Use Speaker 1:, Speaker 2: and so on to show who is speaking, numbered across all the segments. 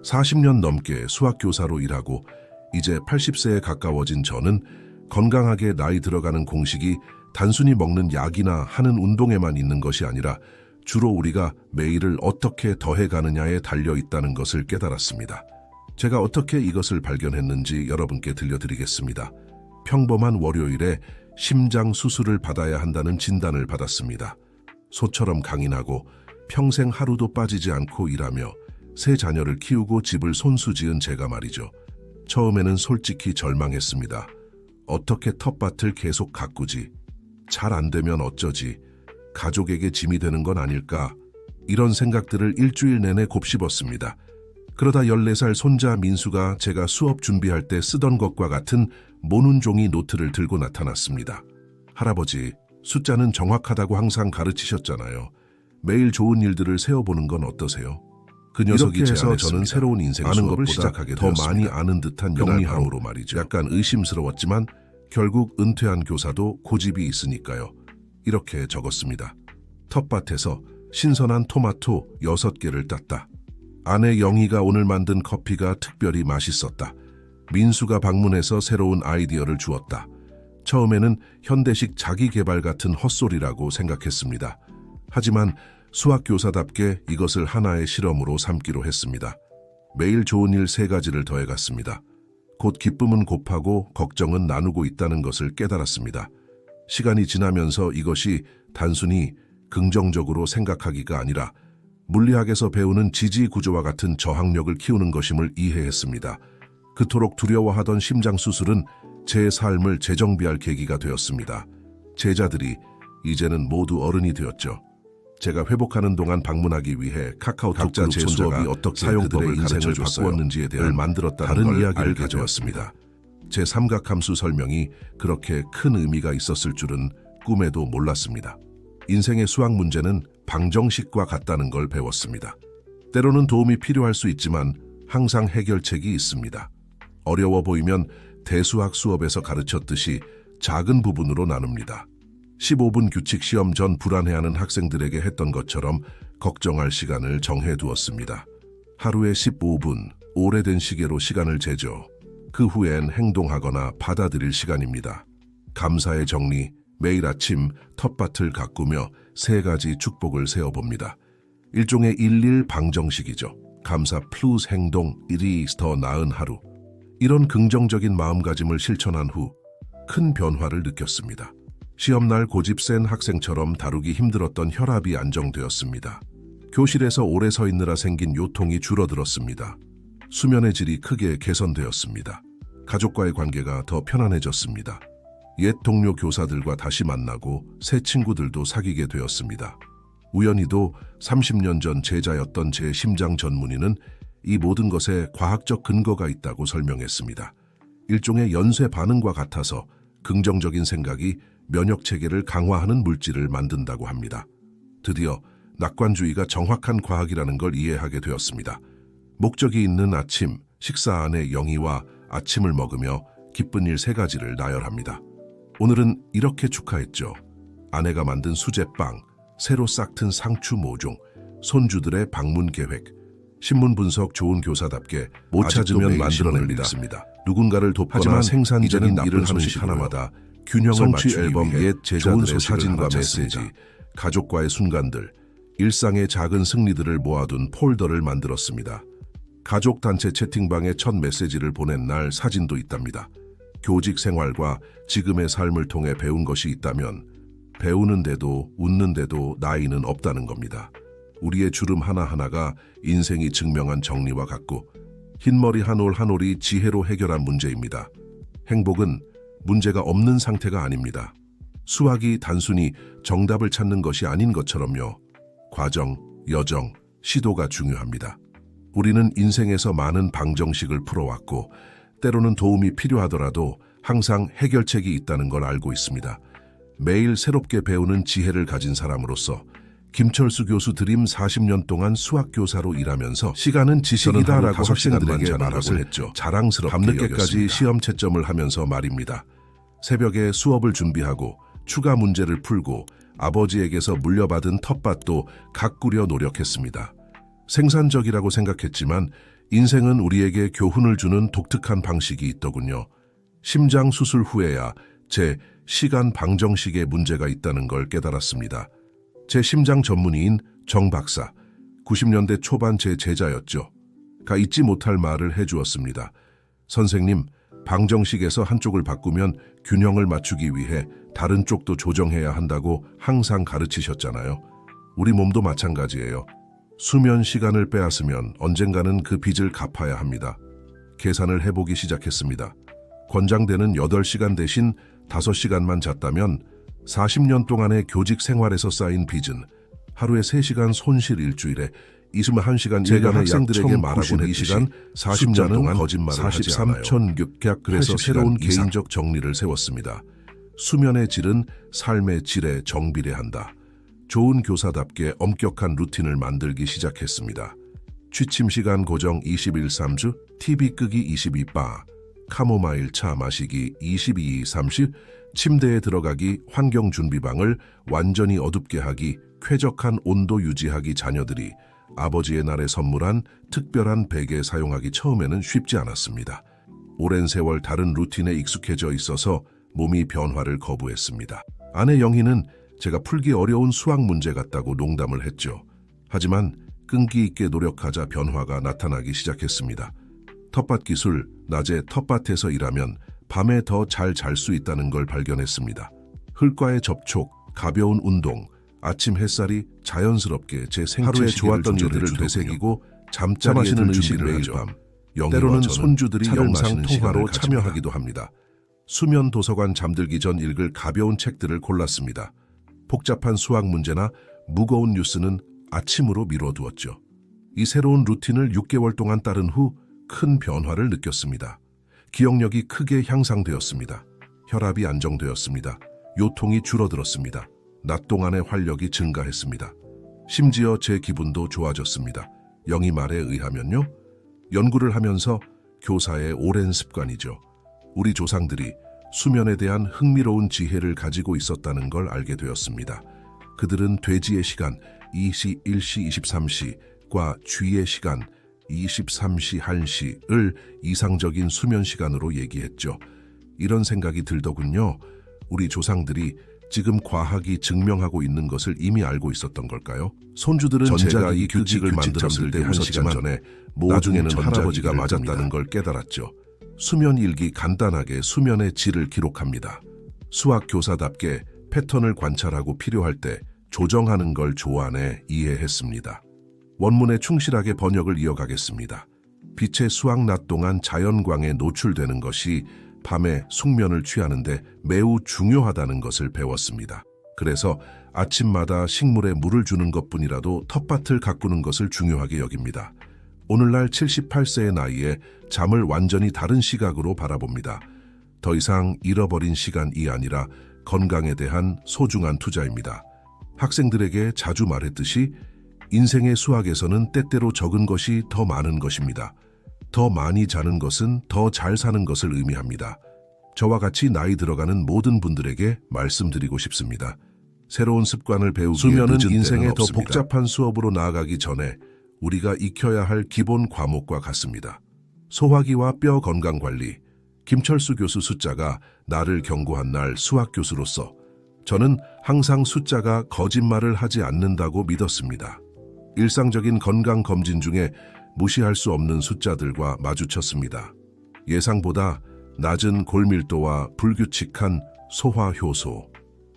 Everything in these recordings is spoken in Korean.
Speaker 1: 40년 넘게 수학교사로 일하고 이제 80세에 가까워진 저는 건강하게 나이 들어가는 공식이 단순히 먹는 약이나 하는 운동에만 있는 것이 아니라 주로 우리가 매일을 어떻게 더해가느냐에 달려 있다는 것을 깨달았습니다. 제가 어떻게 이것을 발견했는지 여러분께 들려드리겠습니다. 평범한 월요일에 심장 수술을 받아야 한다는 진단을 받았습니다. 소처럼 강인하고 평생 하루도 빠지지 않고 일하며 세 자녀를 키우고 집을 손수지은 제가 말이죠. 처음에는 솔직히 절망했습니다. 어떻게 텃밭을 계속 가꾸지? 잘 안 되면 어쩌지? 가족에게 짐이 되는 건 아닐까? 이런 생각들을 일주일 내내 곱씹었습니다. 그러다 14살 손자 민수가 제가 수업 준비할 때 쓰던 것과 같은 모눈 종이 노트를 들고 나타났습니다. 할아버지, 숫자는 정확하다고 항상 가르치셨잖아요. 매일 좋은 일들을 세어보는 건 어떠세요? 그 녀석이 제안해 저는 새로운 인생 아는 것을 시작하게 더 되었습니다. 많이 아는 듯한 영리함으로 말이죠. 약간 의심스러웠지만 결국 은퇴한 교사도 고집이 있으니까요. 이렇게 적었습니다. 텃밭에서 신선한 토마토 6개를 땄다. 아내 영희가 오늘 만든 커피가 특별히 맛있었다. 민수가 방문해서 새로운 아이디어를 주었다. 처음에는 현대식 자기개발 같은 헛소리라고 생각했습니다. 하지만 수학교사답게 이것을 하나의 실험으로 삼기로 했습니다. 매일 좋은 일 3가지를 더해갔습니다. 곧 기쁨은 곱하고 걱정은 나누고 있다는 것을 깨달았습니다. 시간이 지나면서 이것이 단순히 긍정적으로 생각하기가 아니라 물리학에서 배우는 지지 구조와 같은 저항력을 키우는 것임을 이해했습니다. 그토록 두려워하던 심장 수술은 제 삶을 재정비할 계기가 되었습니다. 제자들이 이제는 모두 어른이 되었죠. 제가 회복하는 동안 방문하기 위해 카카오톡 그룹 제 수업이 어떻게 사용법을 인생을 바꾸었는지에 대한 만들었다는 다른 이야기를 가져왔습니다. 제 삼각함수 설명이 그렇게 큰 의미가 있었을 줄은 꿈에도 몰랐습니다. 인생의 수학 문제는 방정식과 같다는 걸 배웠습니다. 때로는 도움이 필요할 수 있지만 항상 해결책이 있습니다. 어려워 보이면 대수학 수업에서 가르쳤듯이 작은 부분으로 나눕니다. 15분 규칙 시험 전 불안해하는 학생들에게 했던 것처럼 걱정할 시간을 정해두었습니다. 하루에 15분, 오래된 시계로 시간을 재죠. 그 후엔 행동하거나 받아들일 시간입니다. 감사의 정리, 매일 아침 텃밭을 가꾸며 3가지 축복을 세어봅니다. 일종의 일일 방정식이죠. 감사 플러스 행동, 일이 더 나은 하루. 이런 긍정적인 마음가짐을 실천한 후 큰 변화를 느꼈습니다. 시험날 고집 센 학생처럼 다루기 힘들었던 혈압이 안정되었습니다. 교실에서 오래 서 있느라 생긴 요통이 줄어들었습니다. 수면의 질이 크게 개선되었습니다. 가족과의 관계가 더 편안해졌습니다. 옛 동료 교사들과 다시 만나고 새 친구들도 사귀게 되었습니다. 우연히도 30년 전 제자였던 제 심장 전문의는 이 모든 것에 과학적 근거가 있다고 설명했습니다. 일종의 연쇄 반응과 같아서 긍정적인 생각이 면역체계를 강화하는 물질을 만든다고 합니다. 드디어 낙관주의가 정확한 과학이라는 걸 이해하게 되었습니다. 목적이 있는 아침, 식사 안에 영희와 아침을 먹으며 기쁜 일 3가지를 나열합니다. 오늘은 이렇게 축하했죠. 아내가 만든 수제빵, 새로 싹튼 상추 모종, 손주들의 방문 계획, 신문 분석 좋은 교사답게 못 찾으면 만들어낼 일입니다. 누군가를 돕거나 생산적인 일을 하는 식 하나마다 균형을 맞추기 앨범 옛 제자들의 사진과 메시지, 가족과의 순간들, 일상의 작은 승리들을 모아둔 폴더를 만들었습니다. 가족 단체 채팅방에 첫 메시지를 보낸 날 사진도 있답니다. 교직 생활과 지금의 삶을 통해 배운 것이 있다면 배우는데도 웃는데도 나이는 없다는 겁니다. 우리의 주름 하나하나가 인생이 증명한 정리와 같고 흰머리 한 올 한 올이 지혜로 해결한 문제입니다. 행복은 문제가 없는 상태가 아닙니다. 수학이 단순히 정답을 찾는 것이 아닌 것처럼요. 과정, 여정, 시도가 중요합니다. 우리는 인생에서 많은 방정식을 풀어왔고 때로는 도움이 필요하더라도 항상 해결책이 있다는 걸 알고 있습니다. 매일 새롭게 배우는 지혜를 가진 사람으로서 김철수 교수 드림 40년 동안 수학교사로 일하면서 시간은 지식이다라고 학생들에게 말하곤 했죠. 자랑스럽게 밤늦게까지 시험 채점을 하면서 말입니다. 새벽에 수업을 준비하고 추가 문제를 풀고 아버지에게서 물려받은 텃밭도 가꾸려 노력했습니다. 생산적이라고 생각했지만 인생은 우리에게 교훈을 주는 독특한 방식이 있더군요. 심장 수술 후에야 제 시간 방정식에 문제가 있다는 걸 깨달았습니다. 제 심장 전문의인 정 박사, 90년대 초반 제 제자였죠. 가 잊지 못할 말을 해주었습니다. 선생님, 방정식에서 한쪽을 바꾸면 균형을 맞추기 위해 다른 쪽도 조정해야 한다고 항상 가르치셨잖아요. 우리 몸도 마찬가지예요. 수면 시간을 빼앗으면 언젠가는 그 빚을 갚아야 합니다. 계산을 해보기 시작했습니다. 권장되는 8시간 대신 5시간만 잤다면 40년 동안의 교직 생활에서 쌓인 빚은 하루에 3시간 손실 일주일에 21시간 제가 학생들에게 말하곤 했듯이 40년 동안 거짓말을 하지 않아요. 43,600. 그래서 새로운 개인적 정리를 세웠습니다. 수면의 질은 삶의 질에 정비례한다. 좋은 교사답게 엄격한 루틴을 만들기 시작했습니다. 취침 시간 고정 21-3주, TV 끄기 22바, 카모마일 차 마시기 22-30, 침대에 들어가기, 환경 준비방을 완전히 어둡게 하기, 쾌적한 온도 유지하기. 자녀들이 아버지의 날에 선물한 특별한 베개 사용하기 처음에는 쉽지 않았습니다. 오랜 세월 다른 루틴에 익숙해져 있어서 몸이 변화를 거부했습니다. 아내 영희는 제가 풀기 어려운 수학 문제 같다고 농담을 했죠. 하지만 끈기 있게 노력하자 변화가 나타나기 시작했습니다. 텃밭 기술, 낮에 텃밭에서 일하면 밤에 더 잘 잘 수 있다는 걸 발견했습니다. 흙과의 접촉, 가벼운 운동, 아침 햇살이 자연스럽게 제 생체 좋았던 일들을 되새기고 잠자리에 들 준비를 매일 밤. 때로는 손주들이 영상 통화로 참여하기도 합니다. 수면 도서관 잠들기 전 읽을 가벼운 책들을 골랐습니다. 복잡한 수학 문제나 무거운 뉴스는 아침으로 미뤄두었죠. 이 새로운 루틴을 6개월 동안 따른 후 큰 변화를 느꼈습니다. 기억력이 크게 향상되었습니다. 혈압이 안정되었습니다. 요통이 줄어들었습니다. 낮 동안의 활력이 증가했습니다. 심지어 제 기분도 좋아졌습니다. 영희 말에 의하면요. 연구를 하면서 교사의 오랜 습관이죠. 우리 조상들이 수면에 대한 흥미로운 지혜를 가지고 있었다는 걸 알게 되었습니다. 그들은 돼지의 시간 21시 23시과 쥐의 시간 23시 1시를 이상적인 수면 시간으로 얘기했죠. 이런 생각이 들더군요. 우리 조상들이 지금 과학이 증명하고 있는 것을 이미 알고 있었던 걸까요? 손주들은 제가 이 규칙을 만들었을 때 1시간 전에 나중에는 할아버지가 맞았다는 걸 깨달았죠. 수면 일기 간단하게 수면의 질을 기록합니다. 수학 교사답게 패턴을 관찰하고 필요할 때 조정하는 걸 조안해 이해했습니다. 원문에 충실하게 번역을 이어가겠습니다. 빛의 수학 낮 동안 자연광에 노출되는 것이 밤에 숙면을 취하는데 매우 중요하다는 것을 배웠습니다. 그래서 아침마다 식물에 물을 주는 것뿐이라도 텃밭을 가꾸는 것을 중요하게 여깁니다. 오늘날 78세의 나이에 잠을 완전히 다른 시각으로 바라봅니다. 더 이상 잃어버린 시간이 아니라 건강에 대한 소중한 투자입니다. 학생들에게 자주 말했듯이 인생의 수학에서는 때때로 적은 것이 더 많은 것입니다. 더 많이 자는 것은 더 잘 사는 것을 의미합니다. 저와 같이 나이 들어가는 모든 분들에게 말씀드리고 싶습니다. 새로운 습관을 배우기에 수면은 인생의 더 복잡한 수업으로 나아가기 전에 우리가 익혀야 할 기본 과목과 같습니다. 소화기와 뼈 건강 관리. 김철수 교수 숫자가 나를 경고한 날 수학 교수로서 저는 항상 숫자가 거짓말을 하지 않는다고 믿었습니다. 일상적인 건강 검진 중에 무시할 수 없는 숫자들과 마주쳤습니다. 예상보다 낮은 골밀도와 불규칙한 소화 효소.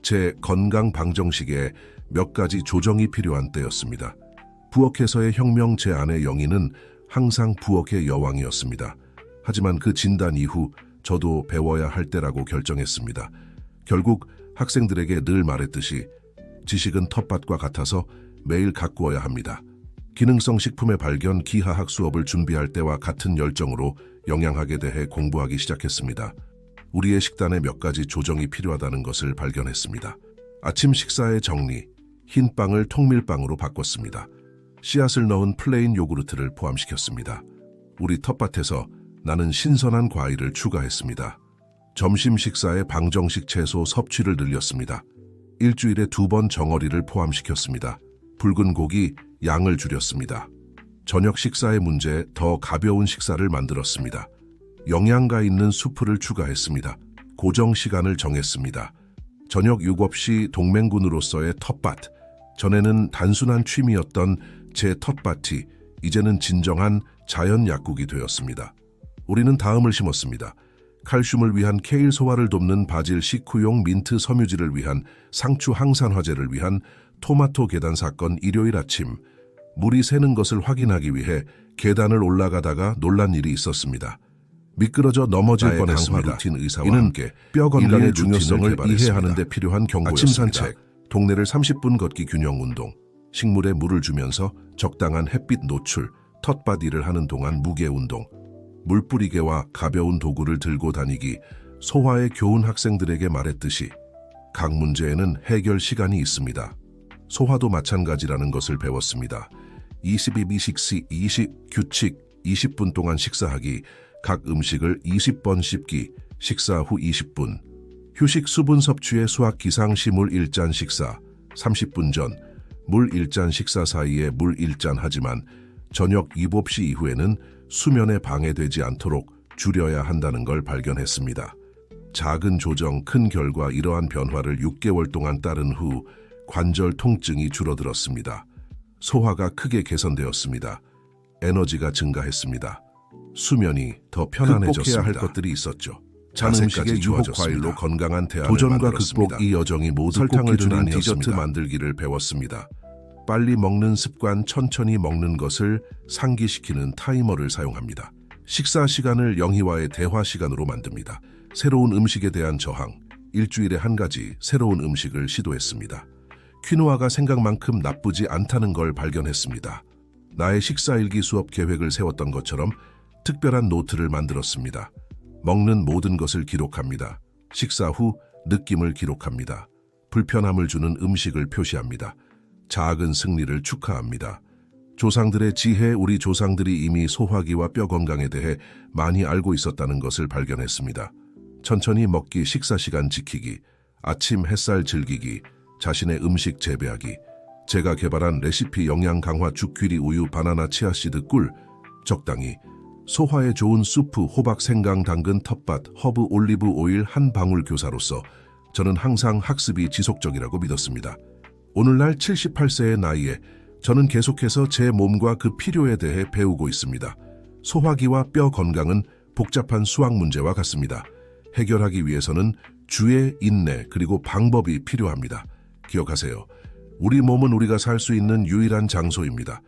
Speaker 1: 제 건강 방정식에 몇 가지 조정이 필요한 때였습니다. 부엌에서의 혁명 제 아내 영희는 항상 부엌의 여왕이었습니다. 하지만 그 진단 이후 저도 배워야 할 때라고 결정했습니다. 결국 학생들에게 늘 말했듯이 지식은 텃밭과 같아서 매일 가꾸어야 합니다. 기능성 식품의 발견 기하학 수업을 준비할 때와 같은 열정으로 영양학에 대해 공부하기 시작했습니다. 우리의 식단에 몇 가지 조정이 필요하다는 것을 발견했습니다. 아침 식사의 정리, 흰 빵을 통밀빵으로 바꿨습니다. 씨앗을 넣은 플레인 요구르트를 포함시켰습니다. 우리 텃밭에서 나는 신선한 과일을 추가했습니다. 점심 식사에 방정식 채소 섭취를 늘렸습니다. 일주일에 2번 정어리를 포함시켰습니다. 붉은 고기 양을 줄였습니다. 저녁 식사의 문제에 더 가벼운 식사를 만들었습니다. 영양가 있는 수프를 추가했습니다. 고정 시간을 정했습니다. 저녁 7시 동맹군으로서의 텃밭. 전에는 단순한 취미였던 제 텃밭이 이제는 진정한 자연 약국이 되었습니다. 우리는 다음을 심었습니다. 칼슘을 위한 케일 소화를 돕는 바질 식후용 민트 섬유질을 위한 상추 항산화제를 위한 토마토 계단 사건. 일요일 아침 물이 새는 것을 확인하기 위해 계단을 올라가다가 놀란 일이 있었습니다. 미끄러져 넘어질 뻔했습니다. 루틴 의사와 이는 함께 뼈 건강의 중요성을 이해하는 데 필요한 경고였습니다. 아침 산책, 동네를 30분 걷기 균형 운동, 식물에 물을 주면서 적당한 햇빛 노출, 텃밭 일을 하는 동안 무게 운동, 물 뿌리개와 가벼운 도구를 들고 다니기. 소화의 교훈. 학생들에게 말했듯이 각 문제에는 해결 시간이 있습니다. 소화도 마찬가지라는 것을 배웠습니다. 22미식시 20 규칙 20분 동안 식사하기. 각 음식을 20번 씹기. 식사 후 20분. 휴식. 수분 섭취의 수학 기상시. 물 1잔 식사 30분 전, 물 1잔 식사 사이에 물 1잔. 하지만 저녁 7시 이후에는 수면에 방해되지 않도록 줄여야 한다는 걸 발견했습니다. 작은 조정, 큰 결과. 이러한 변화를 6개월 동안 따른 후 관절 통증이 줄어들었습니다. 소화가 크게 개선되었습니다. 에너지가 증가했습니다. 수면이 더 편안해졌습니다. 극복해야 할 것들이 있었죠. 찬 음식의 유혹 과일로 건강한 대안을 도전과 만들었습니다. 극복. 이 여정이 모두 설탕을 주는 디저트 만들기를 배웠습니다. 빨리 먹는 습관. 천천히 먹는 것을 상기시키는 타이머를 사용합니다. 식사 시간을 영희와의 대화 시간으로 만듭니다. 새로운 음식에 대한 저항. 일주일에 한 가지 새로운 음식을 시도했습니다. 퀴노아가 생각만큼 나쁘지 않다는 걸 발견했습니다. 나의 식사일기. 수업 계획을 세웠던 것처럼 특별한 노트를 만들었습니다. 먹는 모든 것을 기록합니다. 식사 후 느낌을 기록합니다. 불편함을 주는 음식을 표시합니다. 작은 승리를 축하합니다. 조상들의 지혜. 우리 조상들이 이미 소화기와 뼈 건강에 대해 많이 알고 있었다는 것을 발견했습니다. 천천히 먹기. 식사 시간 지키기. 아침 햇살 즐기기. 자신의 음식 재배하기. 제가 개발한 레시피. 영양 강화. 죽귀리 우유, 바나나, 치아씨드, 꿀. 적당히. 소화에 좋은 수프. 호박, 생강, 당근, 텃밭, 허브, 올리브 오일. 한 방울. 교사로서 저는 항상 학습이 지속적이라고 믿었습니다. 오늘날 78세의 나이에 저는 계속해서 제 몸과 그 필요에 대해 배우고 있습니다. 소화기와 뼈 건강은 복잡한 수학 문제와 같습니다. 해결하기 위해서는 주의 인내 그리고 방법이 필요합니다. 기억하세요. 우리 몸은 우리가 살 수 있는 유일한 장소입니다.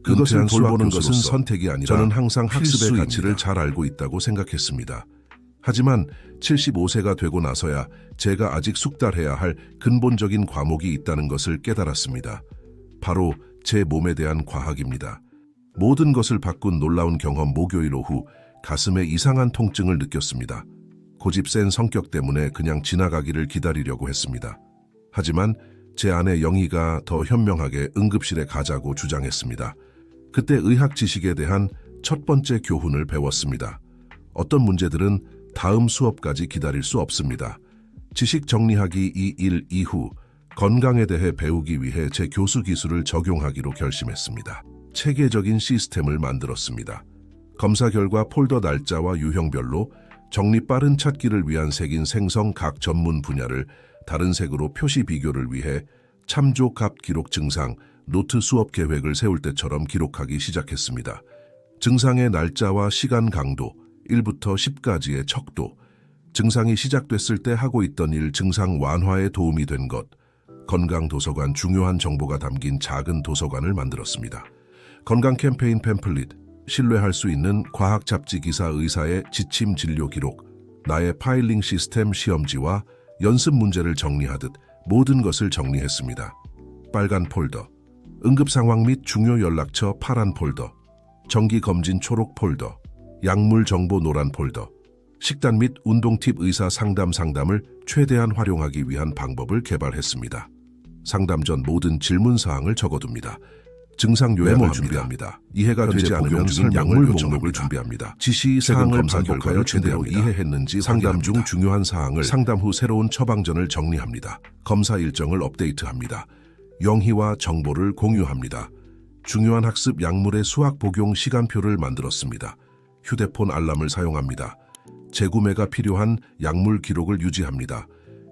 Speaker 1: 그것을 돌보는 것은 선택이 아니라 저는 항상 학습의 가치를 잘 알고 있다고 생각했습니다. 하지만 75세가 되고 나서야 제가 아직 숙달해야 할 근본적인 과목이 있다는 것을 깨달았습니다. 바로 제 몸에 대한 과학입니다. 모든 것을 바꾼 놀라운 경험. 목요일 오후 가슴에 이상한 통증을 느꼈습니다. 고집센 성격 때문에 그냥 지나가기를 기다리려고 했습니다. 하지만 제 아내 영희가 더 현명하게 응급실에 가자고 주장했습니다. 그때 의학 지식에 대한 첫 번째 교훈을 배웠습니다. 어떤 문제들은 다음 수업까지 기다릴 수 없습니다. 지식 정리하기 2일 이후 건강에 대해 배우기 위해 제 교수 기술을 적용하기로 결심했습니다. 체계적인 시스템을 만들었습니다. 검사 결과 폴더 날짜와 유형별로 정리 빠른 찾기를 위한 색인 생성. 각 전문 분야를 다른 색으로 표시 비교를 위해 참조 값 기록. 증상. 노트. 수업 계획을 세울 때처럼 기록하기 시작했습니다. 증상의 날짜와 시간. 강도 1부터 10까지의 척도. 증상이 시작됐을 때 하고 있던 일. 증상 완화에 도움이 된 것. 건강 도서관. 중요한 정보가 담긴 작은 도서관을 만들었습니다. 건강 캠페인 팸플릿. 신뢰할 수 있는 과학 잡지 기사. 의사의 지침. 진료 기록. 나의 파일링 시스템. 시험지와 연습 문제를 정리하듯 모든 것을 정리했습니다. 빨간 폴더. 응급 상황 및 중요 연락처. 파란 폴더. 정기 검진. 초록 폴더. 약물 정보. 노란 폴더. 식단 및 운동 팁. 의사 상담을 최대한 활용하기 위한 방법을 개발했습니다. 상담 전 모든 질문 사항을 적어둡니다. 증상 요약을 준비합니다. 이해가 되지 않으면 약물 목록을 준비합니다. 지시 사항을 반복하여 제대로 이해했는지 상담 중 중요한 사항을 상담 후 새로운 처방전을 정리합니다. 검사 일정을 업데이트합니다. 영희와 정보를 공유합니다. 중요한 학습 약물의 수학 복용 시간표를 만들었습니다. 휴대폰 알람을 사용합니다. 재구매가 필요한 약물 기록을 유지합니다.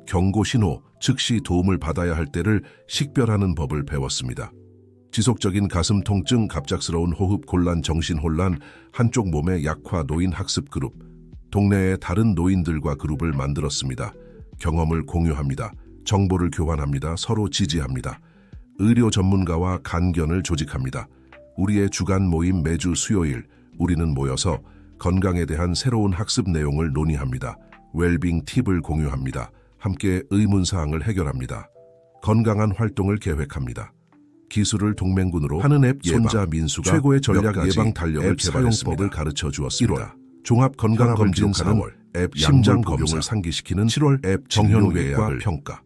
Speaker 1: 경고 신호, 즉시 도움을 받아야 할 때를 식별하는 법을 배웠습니다. 지속적인 가슴 통증, 갑작스러운 호흡 곤란, 정신 혼란, 한쪽 몸의 약화 노인 학습 그룹. 동네의 다른 노인들과 그룹을 만들었습니다. 경험을 공유합니다. 정보를 교환합니다. 서로 지지합니다. 의료 전문가와 간견을 조직합니다. 우리의 주간 모임 매주 수요일, 우리는 모여서 건강에 대한 새로운 학습 내용을 논의합니다. 웰빙 팁을 공유합니다. 함께 의문사항을 해결합니다. 건강한 활동을 계획합니다. 기술을 동맹군으로 하는 앱 손자 민수가 최고의 전략 예방 달력을 사용법을 가르쳐 주었습니다. 1월 종합 건강검진 4월 앱 심장 검용을 상기시키는 7월 앱 정형외과 평가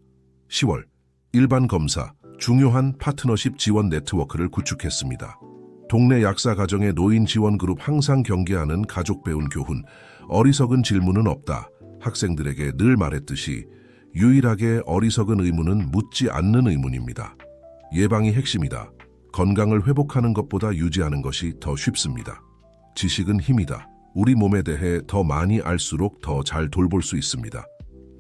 Speaker 1: 10월 일반 검사 중요한 파트너십 지원 네트워크를 구축했습니다. 동네 약사 가정의 노인 지원 그룹 항상 경계하는 가족 배운 교훈 어리석은 질문은 없다. 학생들에게 늘 말했듯이 유일하게 어리석은 의문은 묻지 않는 의문입니다. 예방이 핵심이다. 건강을 회복하는 것보다 유지하는 것이 더 쉽습니다. 지식은 힘이다. 우리 몸에 대해 더 많이 알수록 더 잘 돌볼 수 있습니다.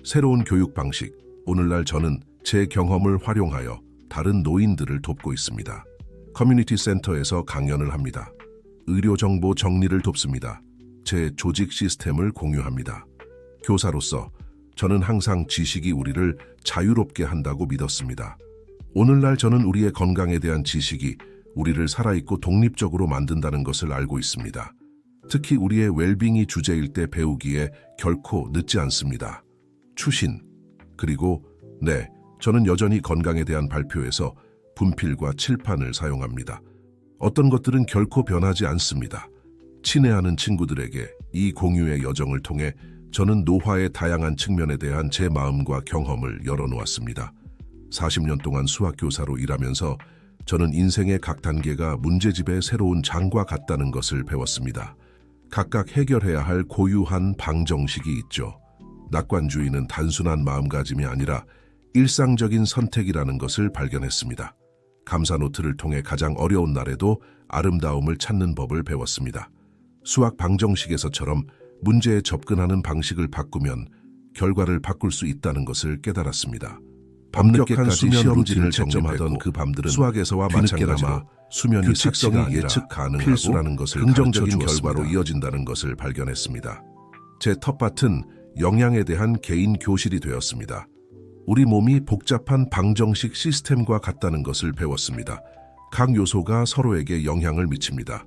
Speaker 1: 새로운 교육 방식. 오늘날 저는 제 경험을 활용하여 다른 노인들을 돕고 있습니다. 커뮤니티 센터에서 강연을 합니다. 의료 정보 정리를 돕습니다. 제 조직 시스템을 공유합니다. 교사로서 저는 항상 지식이 우리를 자유롭게 한다고 믿었습니다. 오늘날 저는 우리의 건강에 대한 지식이 우리를 살아있고 독립적으로 만든다는 것을 알고 있습니다. 특히 우리의 웰빙이 주제일 때 배우기에 결코 늦지 않습니다. 추신, 그리고 저는 여전히 건강에 대한 발표에서 분필과 칠판을 사용합니다. 어떤 것들은 결코 변하지 않습니다. 친애하는 친구들에게 이 공유의 여정을 통해 저는 노화의 다양한 측면에 대한 제 마음과 경험을 열어놓았습니다. 40년 동안 수학교사로 일하면서 저는 인생의 각 단계가 문제집의 새로운 장과 같다는 것을 배웠습니다. 각각 해결해야 할 고유한 방정식이 있죠. 낙관주의는 단순한 마음가짐이 아니라 일상적인 선택이라는 것을 발견했습니다. 감사 노트를 통해 가장 어려운 날에도 아름다움을 찾는 법을 배웠습니다. 수학 방정식에서처럼 문제에 접근하는 방식을 바꾸면 결과를 바꿀 수 있다는 것을 깨달았습니다. 밤늦게까지 수면 루틴을 정점하던 그 밤들은 수학에서와 마찬가지로 수면이 식성이 예측 가능하고 필수라는 것을 긍정적인 결과로 이어진다는 것을 발견했습니다. 제 텃밭은 영양에 대한 개인 교실이 되었습니다. 우리 몸이 복잡한 방정식 시스템과 같다는 것을 배웠습니다. 각 요소가 서로에게 영향을 미칩니다.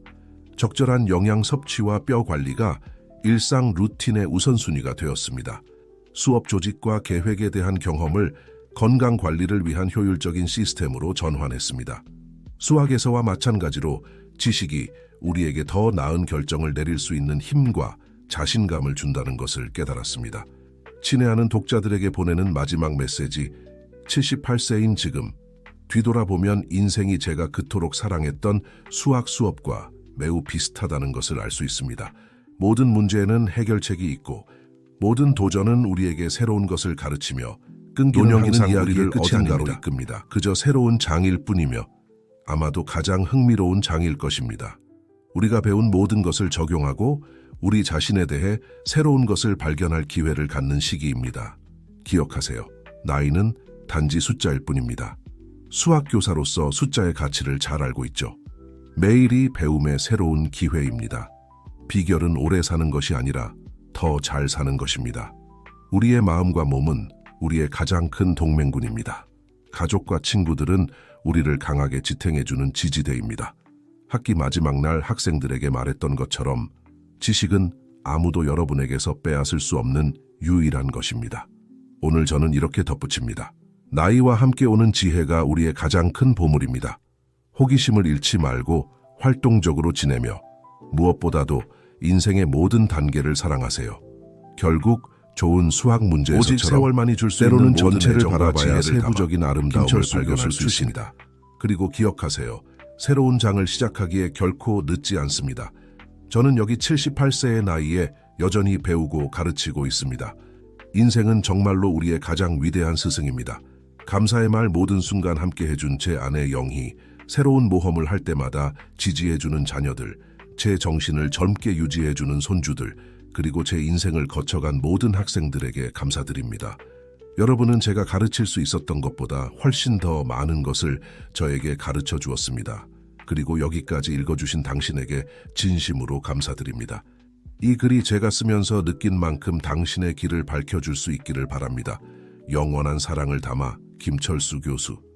Speaker 1: 적절한 영양 섭취와 뼈 관리가 일상 루틴의 우선순위가 되었습니다. 수업 조직과 계획에 대한 경험을 건강 관리를 위한 효율적인 시스템으로 전환했습니다. 수학에서와 마찬가지로 지식이 우리에게 더 나은 결정을 내릴 수 있는 힘과 자신감을 준다는 것을 깨달았습니다. 친애하는 독자들에게 보내는 마지막 메시지, 78세인 지금, 뒤돌아보면 인생이 제가 그토록 사랑했던 수학 수업과 매우 비슷하다는 것을 알 수 있습니다. 모든 문제에는 해결책이 있고 모든 도전은 우리에게 새로운 것을 가르치며 끈기는 항상 이야기를 어딘가로 이끕니다. 그저 새로운 장일 뿐이며 아마도 가장 흥미로운 장일 것입니다. 우리가 배운 모든 것을 적용하고 우리 자신에 대해 새로운 것을 발견할 기회를 갖는 시기입니다. 기억하세요. 나이는 단지 숫자일 뿐입니다. 수학교사로서 숫자의 가치를 잘 알고 있죠. 매일이 배움의 새로운 기회입니다. 비결은 오래 사는 것이 아니라 더 잘 사는 것입니다. 우리의 마음과 몸은 우리의 가장 큰 동맹군입니다. 가족과 친구들은 우리를 강하게 지탱해주는 지지대입니다. 학기 마지막 날 학생들에게 말했던 것처럼 지식은 아무도 여러분에게서 빼앗을 수 없는 유일한 것입니다. 오늘 저는 이렇게 덧붙입니다. 나이와 함께 오는 지혜가 우리의 가장 큰 보물입니다. 호기심을 잃지 말고 활동적으로 지내며 무엇보다도 인생의 모든 단계를 사랑하세요. 결국 좋은 수학 문제에서처럼 오직 세월만이 줄 수 있는 전체를 바라봐야 세부적인 아름다움을 발견할 수 있습니다. 그리고 기억하세요. 새로운 장을 시작하기에 결코 늦지 않습니다. 저는 여기 78세의 나이에 여전히 배우고 가르치고 있습니다. 인생은 정말로 우리의 가장 위대한 스승입니다. 감사의 말 모든 순간 함께 해준 제 아내 영희, 새로운 모험을 할 때마다 지지해주는 자녀들, 제 정신을 젊게 유지해주는 손주들, 그리고 제 인생을 거쳐간 모든 학생들에게 감사드립니다. 여러분은 제가 가르칠 수 있었던 것보다 훨씬 더 많은 것을 저에게 가르쳐 주었습니다. 그리고 여기까지 읽어주신 당신에게 진심으로 감사드립니다. 이 글이 제가 쓰면서 느낀 만큼 당신의 길을 밝혀줄 수 있기를 바랍니다. 영원한 사랑을 담아 김철수 교수.